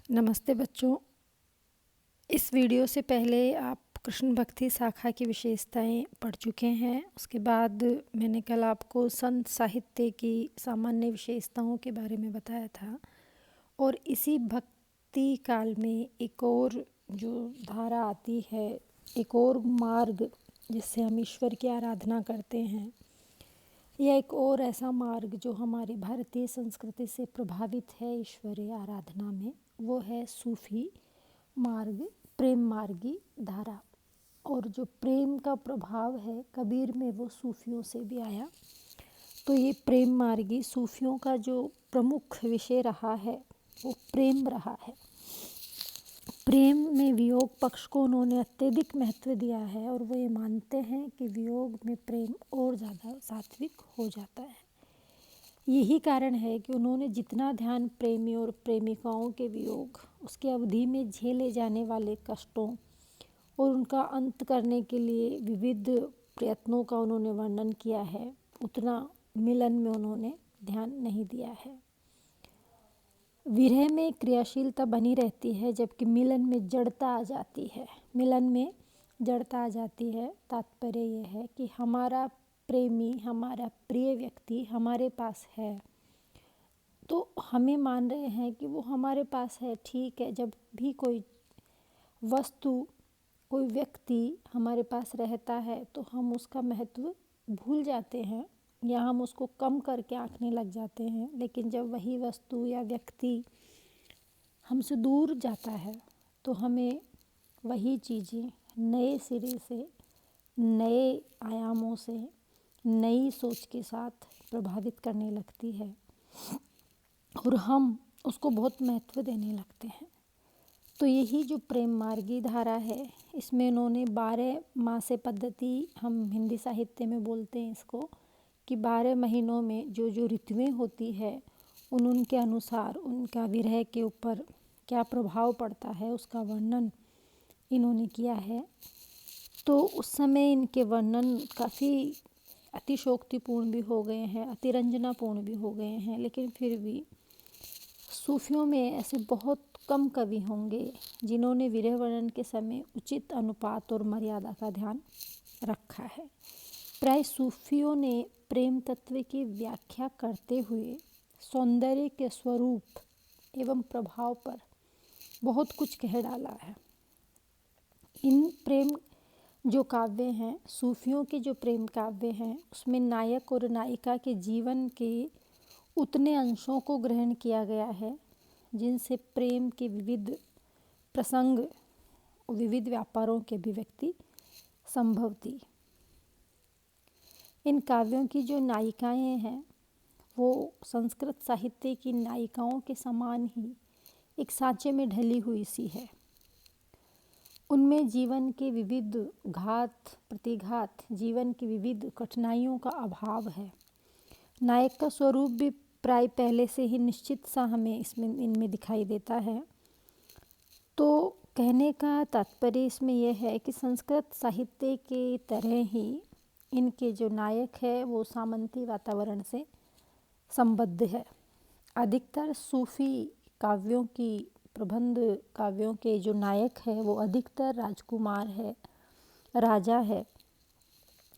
नमस्ते बच्चों। इस वीडियो से पहले आप कृष्ण भक्ति शाखा की विशेषताएं पढ़ चुके हैं। उसके बाद मैंने कल आपको संत साहित्य की सामान्य विशेषताओं के बारे में बताया था। और इसी भक्ति काल में एक और जो धारा आती है, एक और मार्ग जिससे हम ईश्वर की आराधना करते हैं, यह एक और ऐसा मार्ग जो हमारी भारतीय संस्कृति से प्रभावित है ईश्वरीय आराधना में, वो है सूफी मार्ग, प्रेम मार्गी धारा। और जो प्रेम का प्रभाव है कबीर में, वो सूफियों से भी आया। तो ये प्रेम मार्गी सूफियों का जो प्रमुख विषय रहा है वो प्रेम रहा है। प्रेम में वियोग पक्ष को उन्होंने अत्यधिक महत्व दिया है और वो ये मानते हैं कि वियोग में प्रेम और ज़्यादा सात्विक हो जाता है। यही कारण है कि उन्होंने जितना ध्यान प्रेमी और प्रेमिकाओं के वियोग, उसकी अवधि में झेले जाने वाले कष्टों और उनका अंत करने के लिए विविध प्रयत्नों का उन्होंने वर्णन किया है, उतना मिलन में उन्होंने ध्यान नहीं दिया है। विरह में क्रियाशीलता बनी रहती है जबकि मिलन में जड़ता आ जाती है। मिलन में जड़ता आ जाती है, तात्पर्य यह है कि हमारा प्रेमी, हमारा प्रिय व्यक्ति हमारे पास है तो हमें मान रहे हैं कि वो हमारे पास है, ठीक है। जब भी कोई वस्तु, कोई व्यक्ति हमारे पास रहता है तो हम उसका महत्व भूल जाते हैं या हम उसको कम करके आंकने लग जाते हैं। लेकिन जब वही वस्तु या व्यक्ति हमसे दूर जाता है तो हमें वही चीज़ें नए सिरे से, नए आयामों से, नई सोच के साथ प्रभावित करने लगती है और हम उसको बहुत महत्व देने लगते हैं। तो यही जो प्रेम मार्गी धारा है, इसमें उन्होंने 12 मासे पद्धति, हम हिंदी साहित्य में बोलते हैं इसको, कि 12 महीनों में जो जो ऋतुएं होती है उनके अनुसार उनका विरह के ऊपर क्या प्रभाव पड़ता है उसका वर्णन इन्होंने किया है। तो उस समय इनके वर्णन काफ़ी अतिशोक्तिपूर्ण भी हो गए हैं, अतिरंजनापूर्ण भी हो गए हैं, लेकिन फिर भी सूफियों में ऐसे बहुत कम कवि होंगे जिन्होंने विरह वर्णन के समय उचित अनुपात और मर्यादा का ध्यान रखा है। प्राय सूफियों ने प्रेम तत्व की व्याख्या करते हुए सौंदर्य के स्वरूप एवं प्रभाव पर बहुत कुछ कह डाला है। इन प्रेम जो काव्य हैं, सूफियों के जो प्रेम काव्य हैं, उसमें नायक और नायिका के जीवन के उतने अंशों को ग्रहण किया गया है जिनसे प्रेम के विविध प्रसंग, विविध व्यापारों की अभिव्यक्ति संभव थी। इन काव्यों की जो नायिकाएं हैं वो संस्कृत साहित्य की नायिकाओं के समान ही एक सांचे में ढली हुई सी है। उनमें जीवन के विविध घात प्रतिघात, जीवन की विविध कठिनाइयों का अभाव है। नायक का स्वरूप भी प्राय पहले से ही निश्चित सा हमें इनमें दिखाई देता है। तो कहने का तात्पर्य इसमें यह है कि संस्कृत साहित्य की तरह ही इनके जो नायक है वो सामंती वातावरण से संबद्ध है। अधिकतर सूफी काव्यों की, प्रबंध काव्यों के जो नायक है वो अधिकतर राजकुमार है, राजा है,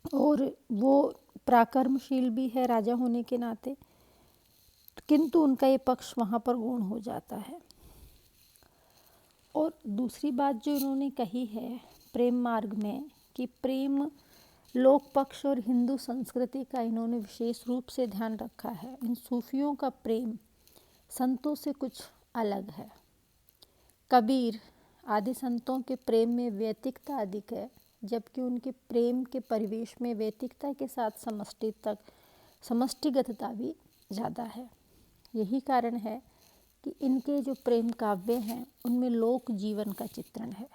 और वो पराक्रमशील भी है राजा होने के नाते, किंतु उनका ये पक्ष वहाँ पर गौण हो जाता है। और दूसरी बात जो इन्होंने कही है प्रेम मार्ग में, कि प्रेम लोक पक्ष और हिंदू संस्कृति का इन्होंने विशेष रूप से ध्यान रखा है। इन सूफियों का प्रेम संतों से कुछ अलग है। कबीर आदि संतों के प्रेम में वैयक्तिकता अधिक है, जबकि उनके प्रेम के परिवेश में वैयक्तिकता के साथ समष्टिगतता भी ज़्यादा है। यही कारण है कि इनके जो प्रेम काव्य हैं उनमें लोक जीवन का चित्रण है।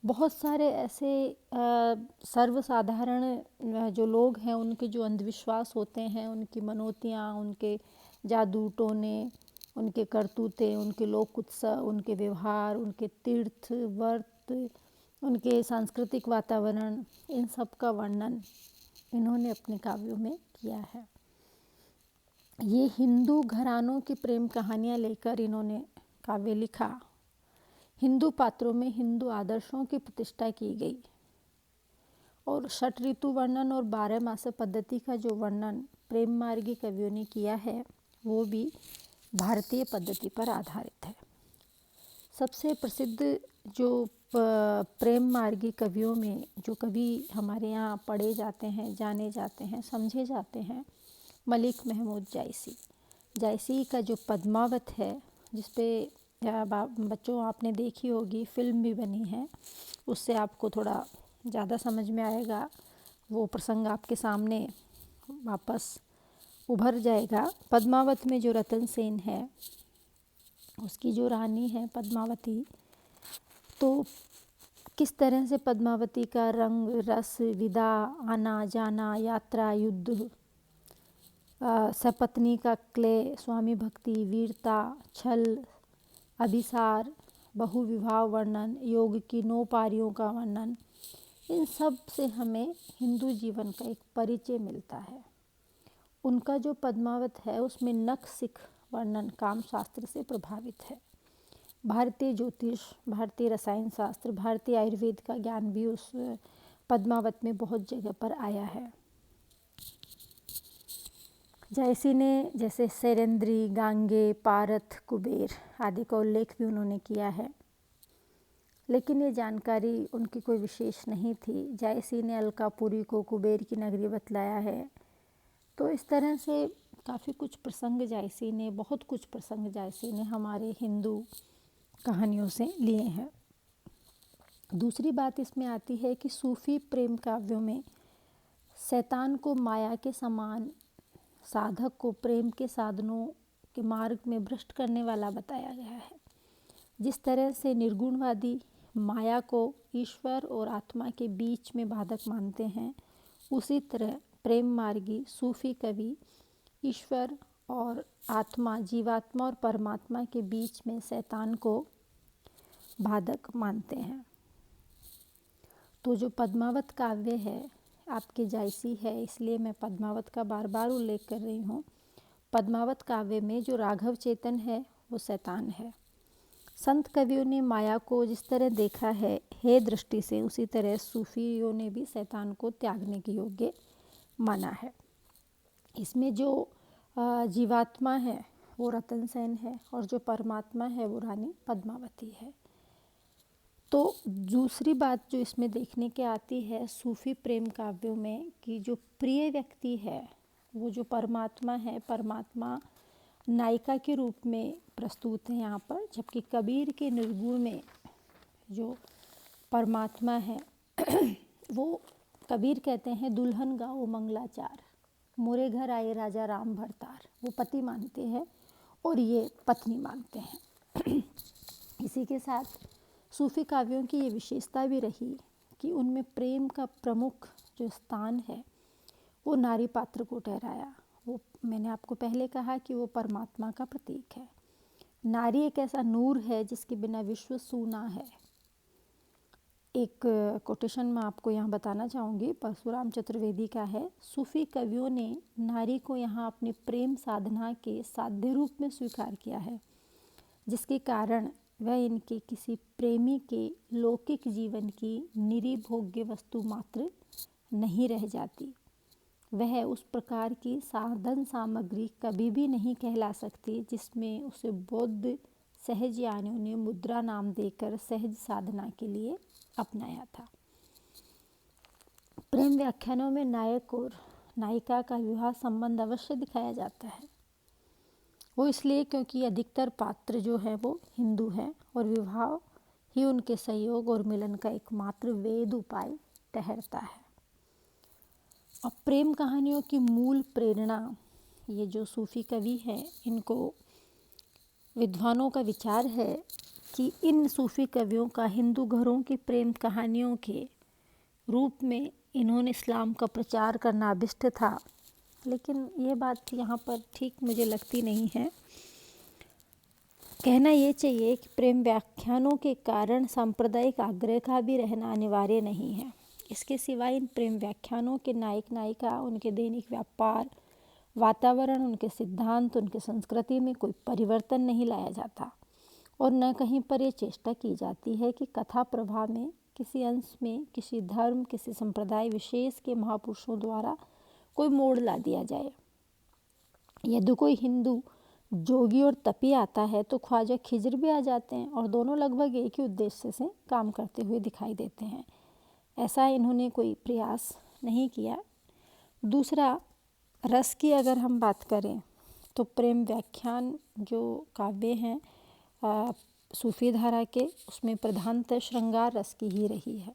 बहुत सारे ऐसे सर्वसाधारण जो लोग हैं उनके जो अंधविश्वास होते हैं, उनकी मनोतियाँ, उनके जादू टोने, उनके करतूते, उनके लोक उत्सव, उनके व्यवहार, उनके तीर्थ व्रत, उनके सांस्कृतिक वातावरण, इन सब का वर्णन इन्होंने अपने काव्यों में किया है। ये हिंदू घरानों की प्रेम कहानियाँ लेकर इन्होंने काव्य लिखा। हिंदू पात्रों में हिंदू आदर्शों की प्रतिष्ठा की गई और षट ऋतु वर्णन और 12 मास पद्धति का जो वर्णन प्रेम मार्गी कवियों ने किया है वो भी भारतीय पद्धति पर आधारित है। सबसे प्रसिद्ध जो प्रेम मार्गी कवियों में जो कवि हमारे यहाँ पढ़े जाते हैं, जाने जाते हैं, समझे जाते हैं, मलिक महमूद जायसी। जायसी का जो पद्मावत है, जिस पे बच्चों आपने देखी होगी, फिल्म भी बनी है, उससे आपको थोड़ा ज़्यादा समझ में आएगा, वो प्रसंग आपके सामने वापस उभर जाएगा। पद्मावत में जो रतन सेन है, उसकी जो रानी है पद्मावती, तो किस तरह से पद्मावती का रंग रस, विदा, आना जाना, यात्रा, युद्ध, सपत्नी का क्लेह, स्वामी भक्ति, वीरता, छल, अभिसार, बहुविवाह वर्णन, योग की 9 पारियों का वर्णन, इन सब से हमें हिंदू जीवन का एक परिचय मिलता है। उनका जो पद्मावत है उसमें नख सिख वर्णन काम शास्त्र से प्रभावित है। भारतीय ज्योतिष, भारतीय रसायन शास्त्र, भारतीय आयुर्वेद का ज्ञान भी उस पद्मावत में बहुत जगह पर आया है। जायसी ने जैसे सेरेंद्री, गांगे, पारथ, कुबेर आदि का उल्लेख भी उन्होंने किया है, लेकिन ये जानकारी उनकी कोई विशेष नहीं थी। जायसी ने अलकापुरी को कुबेर की नगरी बतलाया है। तो इस तरह से काफ़ी कुछ प्रसंग जायसी ने, बहुत कुछ प्रसंग जायसी ने हमारे हिंदू कहानियों से लिए हैं। दूसरी बात इसमें आती है कि सूफी प्रेम काव्यों में शैतान को माया के समान, साधक को प्रेम के साधनों के मार्ग में भ्रष्ट करने वाला बताया गया है। जिस तरह से निर्गुणवादी माया को ईश्वर और आत्मा के बीच में बाधक मानते हैं, उसी तरह प्रेम मार्गी सूफी कवि ईश्वर और आत्मा, जीवात्मा और परमात्मा के बीच में शैतान को बाधक मानते हैं। तो जो पद्मावत काव्य है आपके जायसी है, इसलिए मैं पद्मावत का बार बार उल्लेख कर रही हूँ। पद्मावत काव्य में जो राघव चेतन है वो शैतान है। संत कवियों ने माया को जिस तरह देखा है हे दृष्टि से, उसी तरह सूफियों ने भी शैतान को त्यागने के योग्य माना है। इसमें जो जीवात्मा है वो रतन सेन है और जो परमात्मा है वो रानी पद्मावती है। तो दूसरी बात जो इसमें देखने के आती है सूफी प्रेम काव्यों में कि जो प्रिय व्यक्ति है वो जो परमात्मा है, परमात्मा नायिका के रूप में प्रस्तुत है यहाँ पर, जबकि कबीर के निर्गुण में जो परमात्मा है वो कबीर कहते हैं दुल्हन गाओ मंगलाचार, मोरे घर आए राजा राम भरतार। वो पति मानते हैं और ये पत्नी मानते हैं। इसी के साथ सूफी काव्यों की ये विशेषता भी रही कि उनमें प्रेम का प्रमुख जो स्थान है वो नारी पात्र को ठहराया। वो मैंने आपको पहले कहा कि वो परमात्मा का प्रतीक है। नारी एक ऐसा नूर है जिसके बिना विश्व सूना है। एक कोटेशन मैं आपको यहाँ बताना चाहूँगी, परशुराम चतुर्वेदी का है। सूफी कवियों ने नारी को यहाँ अपनी प्रेम साधना के साध्य रूप में स्वीकार किया है, जिसके कारण वह इनके किसी प्रेमी के लौकिक जीवन की निरी भोग्य वस्तु मात्र नहीं रह जाती। वह उस प्रकार की साधन सामग्री कभी भी नहीं कहला सकती जिसमें उसे बौद्ध सहज यानियों ने मुद्रा नाम देकर सहज साधना के लिए अपनाया था। प्रेम व्याख्यानों में नायक और नायिका का विवाह संबंध अवश्य दिखाया जाता है। वो इसलिए क्योंकि अधिकतर पात्र जो है वो हिंदू हैं और विवाह ही उनके सहयोग और मिलन का एकमात्र वैध उपाय ठहरता है। अब प्रेम कहानियों की मूल प्रेरणा, ये जो सूफी कवि हैं इनको विद्वानों का विचार है कि इन सूफी कवियों का हिंदू घरों की प्रेम कहानियों के रूप में इन्होंने इस्लाम का प्रचार करना अभिष्ट था, लेकिन ये बात यहाँ पर ठीक मुझे लगती नहीं है। कहना ये चाहिए कि प्रेम व्याख्यानों के कारण सांप्रदायिक आग्रह का भी रहना अनिवार्य नहीं है। इसके सिवाय इन प्रेम व्याख्यानों के नायक नायिका, उनके दैनिक व्यापार, वातावरण, उनके सिद्धांत, उनके संस्कृति में कोई परिवर्तन नहीं लाया जाता। और न कहीं पर ये चेष्टा की जाती है कि कथा प्रभा में किसी अंश में किसी धर्म, किसी संप्रदाय विशेष के महापुरुषों द्वारा कोई मोड़ ला दिया जाए। यदि कोई हिंदू जोगी और तपी आता है तो ख्वाजा खिजर भी आ जाते हैं और दोनों लगभग एक ही उद्देश्य से काम करते हुए दिखाई देते हैं। ऐसा इन्होंने कोई प्रयास नहीं किया। दूसरा, रस की अगर हम बात करें तो प्रेम व्याख्यान जो काव्य हैं सूफी धारा के, उसमें प्रधानतः श्रृंगार रस की ही रही है।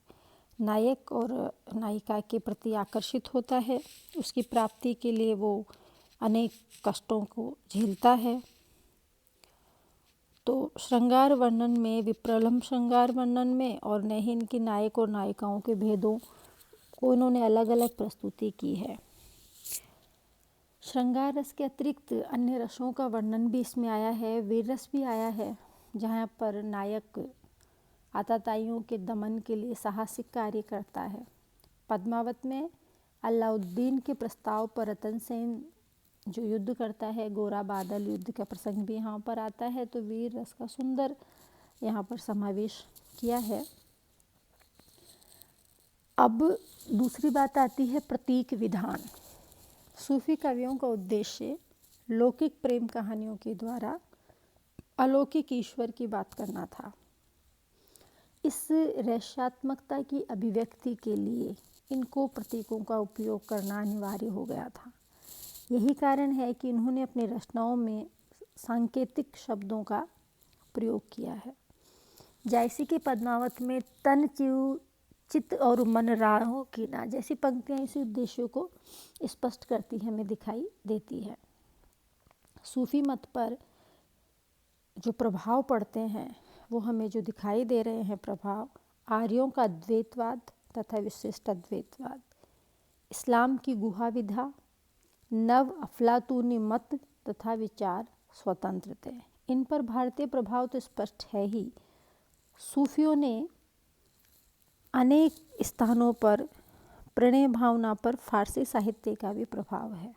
नायक और नायिका के प्रति आकर्षित होता है, उसकी प्राप्ति के लिए वो अनेक कष्टों को झेलता है। तो श्रृंगार वर्णन में, विप्रलम्ब श्रृंगार वर्णन में और न ही इनकी नायक और नायिकाओं के भेदों को इन्होंने अलग अलग प्रस्तुति की है। श्रृंगार रस के अतिरिक्त अन्य रसों का वर्णन भी इसमें आया है। वीर रस भी आया है, जहाँ पर नायक आताताइयों के दमन के लिए साहसिक कार्य करता है। पद्मावत में अलाउद्दीन के प्रस्ताव पर रतन सेन जो युद्ध करता है, गोरा बादल युद्ध का प्रसंग भी यहाँ पर आता है। तो वीर रस का सुंदर यहाँ पर समावेश किया है। अब दूसरी बात आती है प्रतीक विधान। सूफी कवियों का उद्देश्य लौकिक प्रेम कहानियों के द्वारा अलौकिक ईश्वर की बात करना था। इस रहस्यात्मकता की अभिव्यक्ति के लिए इनको प्रतीकों का उपयोग करना अनिवार्य हो गया था। यही कारण है कि इन्होंने अपनी रचनाओं में सांकेतिक शब्दों का प्रयोग किया है। जैसे कि पद्मावत में तन चिव चित्त और मन राहों की ना जैसी पंक्तियाँ इसी उद्देश्यों को स्पष्ट करती है, हमें दिखाई देती है। सूफी मत पर जो प्रभाव पड़ते हैं वो हमें जो दिखाई दे रहे हैं प्रभाव, आर्यों का द्वैतवाद तथा विशिष्ट अद्वैतवाद, इस्लाम की गुहा विधा, नव अफलातूनी मत तथा विचार स्वतंत्रता, इन पर भारतीय प्रभाव तो स्पष्ट है ही। सूफियों ने अनेक स्थानों पर प्रणय भावना पर फारसी साहित्य का भी प्रभाव है।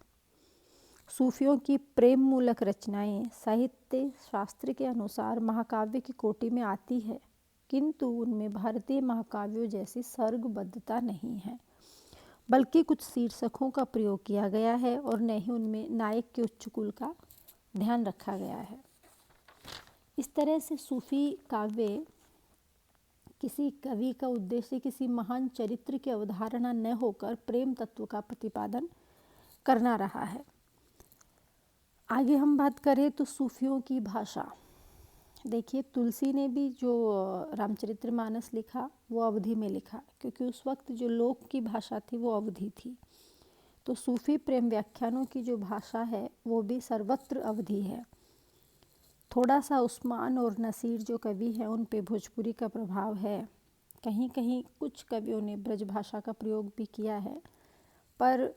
सूफियों की प्रेम मूलक रचनाएं साहित्य शास्त्र के अनुसार महाकाव्य की कोटि में आती है, किंतु उनमें भारतीय महाकाव्यों जैसी सर्गबद्धता नहीं है, बल्कि कुछ शीर्षकों का प्रयोग किया गया है और न ही उनमें नायक के उच्च कुल का ध्यान रखा गया है। इस तरह से सूफी काव्य किसी कवि का उद्देश्य किसी महान चरित्र की अवधारणा न होकर प्रेम तत्व का प्रतिपादन करना रहा है। आगे हम बात करें तो सूफियों की भाषा। देखिए, तुलसी ने भी जो रामचरितमानस लिखा वो अवधी में लिखा, क्योंकि उस वक्त जो लोक की भाषा थी वो अवधी थी। तो सूफी प्रेम व्याख्यानों की जो भाषा है वो भी सर्वत्र अवधी है। थोड़ा सा उस्मान और नसीर जो कवि हैं उन पे भोजपुरी का प्रभाव है। कहीं कहीं कुछ कवियों ने ब्रज भाषा का प्रयोग भी किया है, पर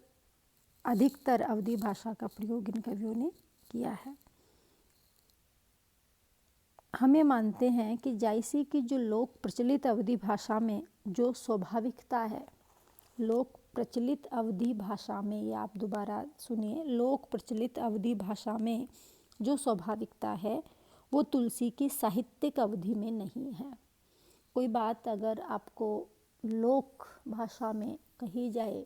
अधिकतर अवधी भाषा का प्रयोग इन कवियों ने किया है। हमें मानते हैं कि जायसी की जो लोक प्रचलित अवधी भाषा में जो स्वाभाविकता है, लोक प्रचलित अवधी भाषा में, ये आप दोबारा सुनिए, लोक प्रचलित अवधी भाषा में जो स्वाभाविकता है वो तुलसी की साहित्यिक अवधि में नहीं है। कोई बात अगर आपको लोक भाषा में कही जाए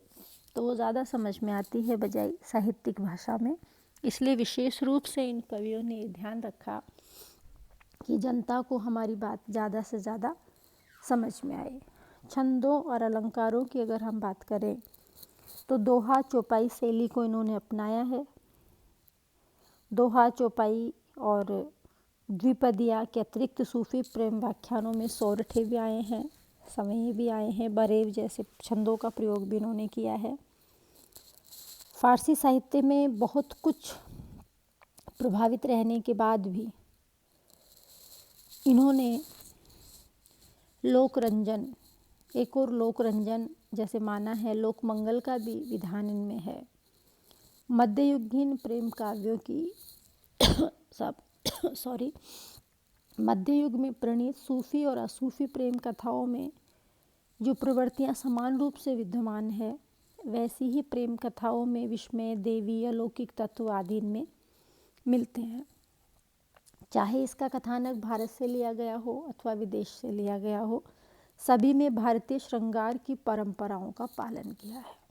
तो वो ज़्यादा समझ में आती है बजाय साहित्यिक भाषा में। इसलिए विशेष रूप से इन कवियों ने ध्यान रखा कि जनता को हमारी बात ज़्यादा से ज़्यादा समझ में आए। छंदों और अलंकारों की अगर हम बात करें तो दोहा चौपाई शैली को इन्होंने अपनाया है। दोहा चौपाई और द्विपदिया के अतिरिक्त सूफी प्रेम व्याख्यानों में सौरठे भी आए हैं, सवैये भी आए हैं, बरेव जैसे छंदों का प्रयोग भी इन्होंने किया है। फारसी साहित्य में बहुत कुछ प्रभावित रहने के बाद भी इन्होंने लोकरंजन, एक और लोकरंजन जैसे माना है, लोक मंगल का भी विधान इनमें है। मध्ययुगीन प्रेम काव्यों की मध्य युग में प्रणीत सूफी और असूफी प्रेम कथाओं में जो प्रवृत्तियां समान रूप से विद्यमान है, वैसी ही प्रेम कथाओं में विस्मय, देवी, अलौकिक तत्व आदि इनमें मिलते हैं। चाहे इसका कथानक भारत से लिया गया हो अथवा विदेश से लिया गया हो, सभी में भारतीय श्रृंगार की परंपराओं का पालन किया है।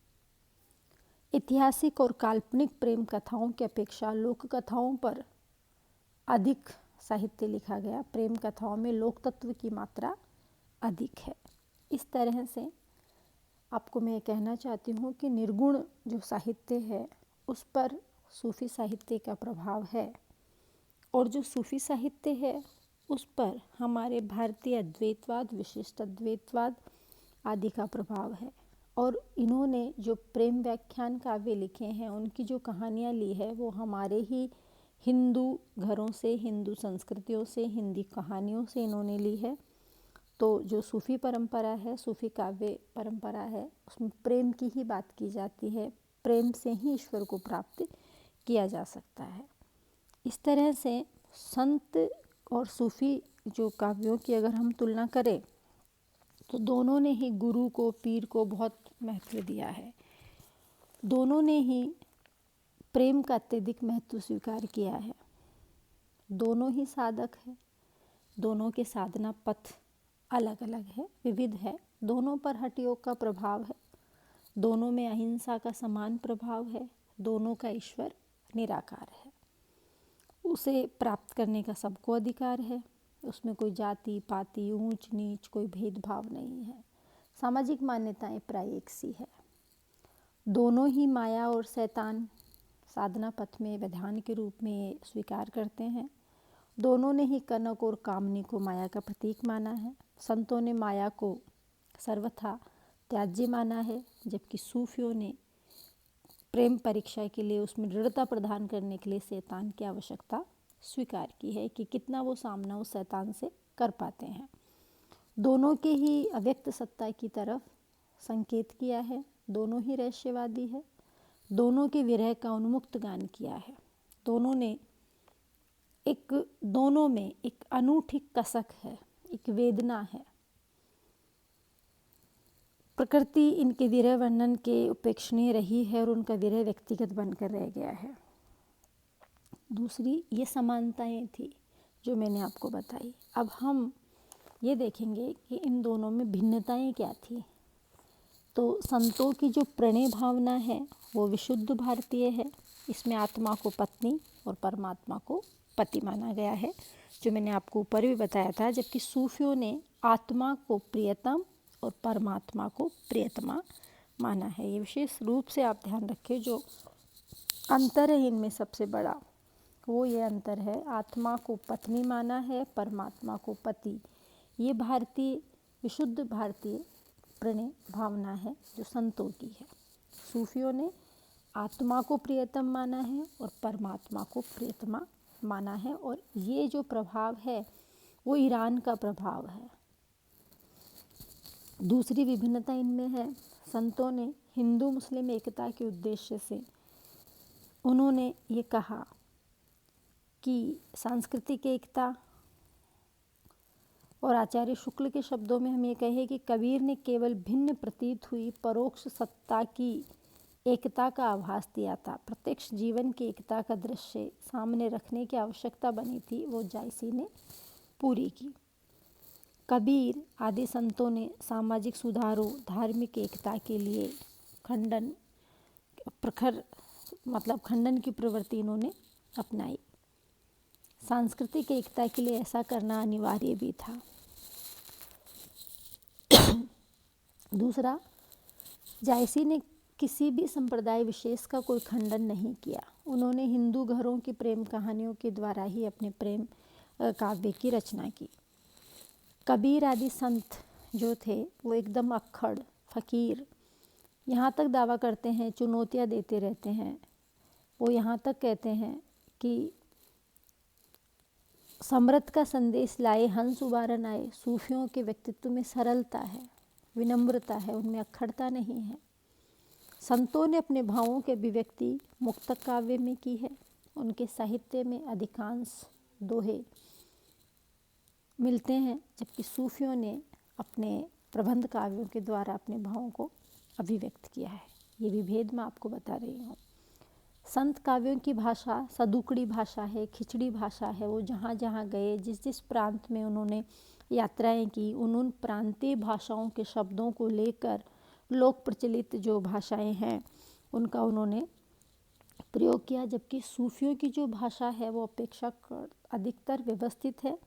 ऐतिहासिक और काल्पनिक प्रेम कथाओं की अपेक्षा लोक कथाओं पर अधिक साहित्य लिखा गया। प्रेम कथाओं में लोक तत्व की मात्रा अधिक है। इस तरह से आपको मैं कहना चाहती हूँ कि निर्गुण जो साहित्य है उस पर सूफी साहित्य का प्रभाव है, और जो सूफी साहित्य है उस पर हमारे भारतीय अद्वैतवाद, विशिष्ट अद्वैतवाद आदि का प्रभाव है। और इन्होंने जो प्रेम व्याख्यान काव्य लिखे हैं, उनकी जो कहानियाँ ली है वो हमारे ही हिंदू घरों से, हिंदू संस्कृतियों से, हिंदी कहानियों से इन्होंने ली है। तो जो सूफ़ी परंपरा है, सूफ़ी काव्य परंपरा है, उसमें प्रेम की ही बात की जाती है। प्रेम से ही ईश्वर को प्राप्त किया जा सकता है। इस तरह से संत और सूफ़ी जो काव्यों की अगर हम तुलना करें तो दोनों ने ही गुरु को, पीर को बहुत महत्व दिया है। दोनों ने ही प्रेम का अत्यधिक महत्व स्वीकार किया है। दोनों ही साधक हैं, दोनों के साधना पथ अलग अलग है, विविध है। दोनों पर हठ योग का प्रभाव है, दोनों में अहिंसा का समान प्रभाव है, दोनों का ईश्वर निराकार है। उसे प्राप्त करने का सबको अधिकार है, उसमें कोई जाति पाति, ऊंच नीच, कोई भेदभाव नहीं है। सामाजिक मान्यताएं प्राय एक सी है। दोनों ही माया और शैतान साधना पथ में विधान के रूप में स्वीकार करते हैं। दोनों ने ही कनक और कामनी को माया का प्रतीक माना है। संतों ने माया को सर्वथा त्याज्य माना है, जबकि सूफियों ने प्रेम परीक्षा के लिए, उसमें दृढ़ता प्रदान करने के लिए शैतान की आवश्यकता स्वीकार की है कि कितना वो सामना उस शैतान से कर पाते हैं। दोनों के ही अव्यक्त सत्ता की तरफ संकेत किया है। दोनों ही रहस्यवादी है। दोनों के विरह का उन्मुक्त गान किया है। दोनों में एक अनूठी कसक है, एक वेदना है। प्रकृति इनके विरह वर्णन के उपेक्षणीय रही है और उनका विरह व्यक्तिगत बनकर रह गया है। दूसरी ये समानताएं थी जो मैंने आपको बताई। अब हम ये देखेंगे कि इन दोनों में भिन्नताएं क्या थी। तो संतों की जो प्रणय भावना है वो विशुद्ध भारतीय है। इसमें आत्मा को पत्नी और परमात्मा को पति माना गया है, जो मैंने आपको ऊपर भी बताया था। जबकि सूफियों ने आत्मा को प्रियतम और परमात्मा को प्रियतमा माना है। ये विशेष रूप से आप ध्यान रखें। जो अंतर है इनमें सबसे बड़ा वो ये अंतर है, आत्मा को पत्नी माना है, परमात्मा को पति। ये विशुद्ध भारतीय प्रणय भावना है जो संतों की है। सूफियों ने आत्मा को प्रियतम माना है और परमात्मा को प्रियतमा माना है। और ये जो प्रभाव है वो ईरान का प्रभाव है। दूसरी विभिन्नता इनमें है, संतों ने हिंदू मुस्लिम एकता के उद्देश्य से उन्होंने ये कहा कि सांस्कृतिक एकता, और आचार्य शुक्ल के शब्दों में हम ये कहें कि कबीर ने केवल भिन्न प्रतीत हुई परोक्ष सत्ता की एकता का आभास दिया था। प्रत्यक्ष जीवन की एकता का दृश्य सामने रखने की आवश्यकता बनी थी, वो जायसी ने पूरी की। कबीर आदि संतों ने सामाजिक सुधारों, धार्मिक एकता के लिए खंडन की प्रवृत्ति इन्होंने अपनाई। सांस्कृतिक एकता के लिए ऐसा करना अनिवार्य भी था। दूसरा, जायसी ने किसी भी संप्रदाय विशेष का कोई खंडन नहीं किया। उन्होंने हिंदू घरों की प्रेम कहानियों के द्वारा ही अपने प्रेम काव्य की रचना की। कबीर आदि संत जो थे वो एकदम अक्खड़, फकीर, यहाँ तक दावा करते हैं, चुनौतियाँ देते रहते हैं। वो यहाँ तक कहते हैं कि समृत का संदेश लाए हंस उबारन आए। सूफियों के व्यक्तित्व में सरलता है, विनम्रता है, उनमें अक्खड़ता नहीं है। संतों ने अपने भावों की अभिव्यक्ति मुक्तक काव्य में की है। उनके साहित्य में अधिकांश दोहे मिलते हैं, जबकि सूफियों ने अपने प्रबंध काव्यों के द्वारा अपने भावों को अभिव्यक्त किया है। ये विभेद मैं आपको बता रही हूँ। संत काव्यों की भाषा सदुकड़ी भाषा है, खिचड़ी भाषा है। वो जहाँ जहाँ गए, जिस जिस प्रांत में उन्होंने यात्राएं की, उन प्रांतीय भाषाओं के शब्दों को लेकर लोक प्रचलित जो भाषाएं हैं उनका उन्होंने प्रयोग किया। जबकि सूफियों की जो भाषा है वो अपेक्षाकृत अधिकतर व्यवस्थित है।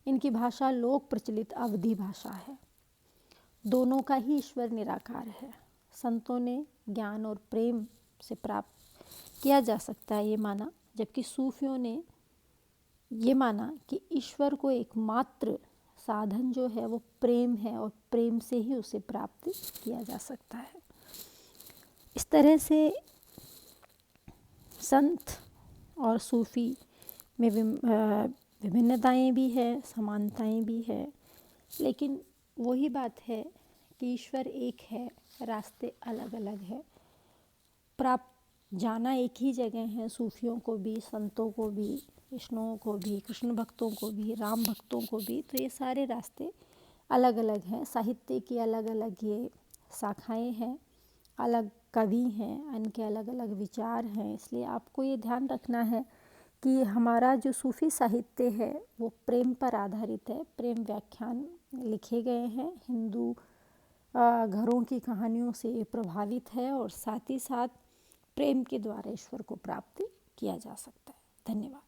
इनकी भाषा लोक प्रचलित अवधी भाषा है। दोनों का ही ईश्वर निराकार है। संतों ने ज्ञान और प्रेम से प्राप्त किया जा सकता है ये माना, जबकि सूफियों ने ये माना कि ईश्वर को एकमात्र साधन जो है वो प्रेम है और प्रेम से ही उसे प्राप्त किया जा सकता है। इस तरह से संत और सूफी में विभिन्नताएं भी है, समानताएं भी है, लेकिन वही बात है कि ईश्वर एक है, रास्ते अलग अलग है। प्राप्त जाना एक ही जगह है, सूफियों को भी, संतों को भी, विष्णुओं को भी, कृष्ण भक्तों को भी, राम भक्तों को भी। तो ये सारे रास्ते अलग अलग हैं। साहित्य की अलग अलग ये शाखाएं हैं, अलग कवि हैं, इनके अलग अलग विचार हैं। इसलिए आपको ये ध्यान रखना है कि हमारा जो सूफ़ी साहित्य है वो प्रेम पर आधारित है। प्रेम व्याख्यान लिखे गए हैं, हिंदू घरों की कहानियों से प्रभावित है और साथ ही साथ प्रेम के द्वारा ईश्वर को प्राप्त किया जा सकता है। धन्यवाद।